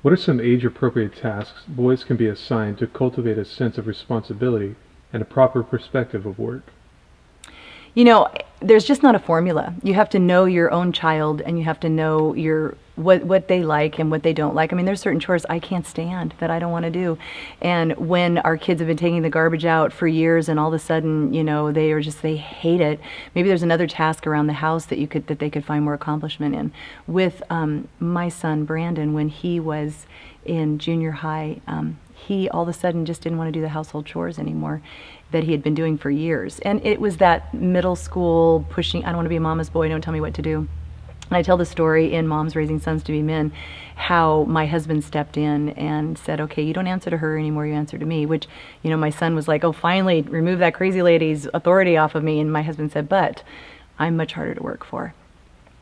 What are some age-appropriate tasks boys can be assigned to cultivate a sense of responsibility and a proper perspective of work? You know, there's just not a formula. You have to know your own child, and you have to know what they like and what they don't like. I mean, there's certain chores I can't stand that I don't want to do. And when our kids have been taking the garbage out for years and all of a sudden, you know, they hate it. Maybe there's another task around the house that they could find more accomplishment in. With my son Brandon, when he was in junior high, he all of a sudden just didn't want to do the household chores anymore that he had been doing for years. And it was that middle school pushing, I don't want to be a mama's boy, don't tell me what to do. And I tell the story in Moms Raising Sons to Be Men, how my husband stepped in and said, okay, you don't answer to her anymore, you answer to me, which, you know, my son was like, oh, finally, remove that crazy lady's authority off of me. And my husband said, but I'm much harder to work for.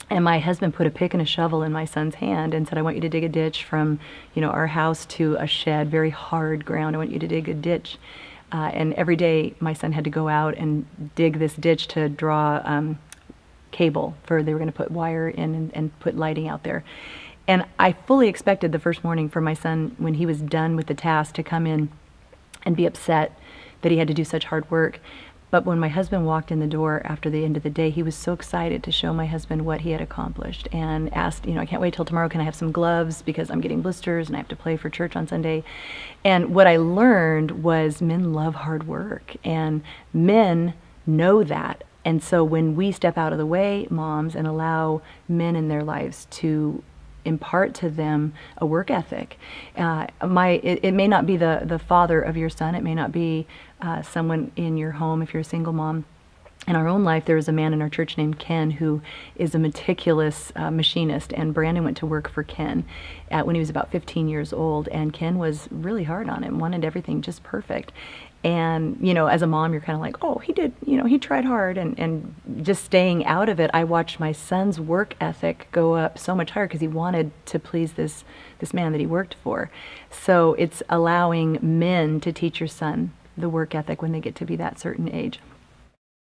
And my husband put a pick and a shovel in my son's hand and said, I want you to dig a ditch from, you know, our house to a shed, very hard ground. I want you to dig a ditch. And every day my son had to go out and dig this ditch to draw cable they were going to put wire in and put lighting out there. And I fully expected the first morning for my son, when he was done with the task, to come in and be upset that he had to do such hard work. But when my husband walked in the door after the end of the day, he was so excited to show my husband what he had accomplished and asked, you know, I can't wait till tomorrow, can I have some gloves because I'm getting blisters and I have to play for church on Sunday. And what I learned was men love hard work and men know that. And so when we step out of the way, moms, and allow men in their lives to impart to them a work ethic. It may not be the father of your son. It may not be someone in your home if you're a single mom. In our own life, there was a man in our church named Ken who is a meticulous machinist, and Brandon went to work for Ken when he was about 15 years old, and Ken was really hard on him, wanted everything just perfect. And, you know, as a mom, you're kind of like, oh, he did, you know, he tried hard, and just staying out of it, I watched my son's work ethic go up so much higher because he wanted to please this man that he worked for. So it's allowing men to teach your son the work ethic when they get to be that certain age.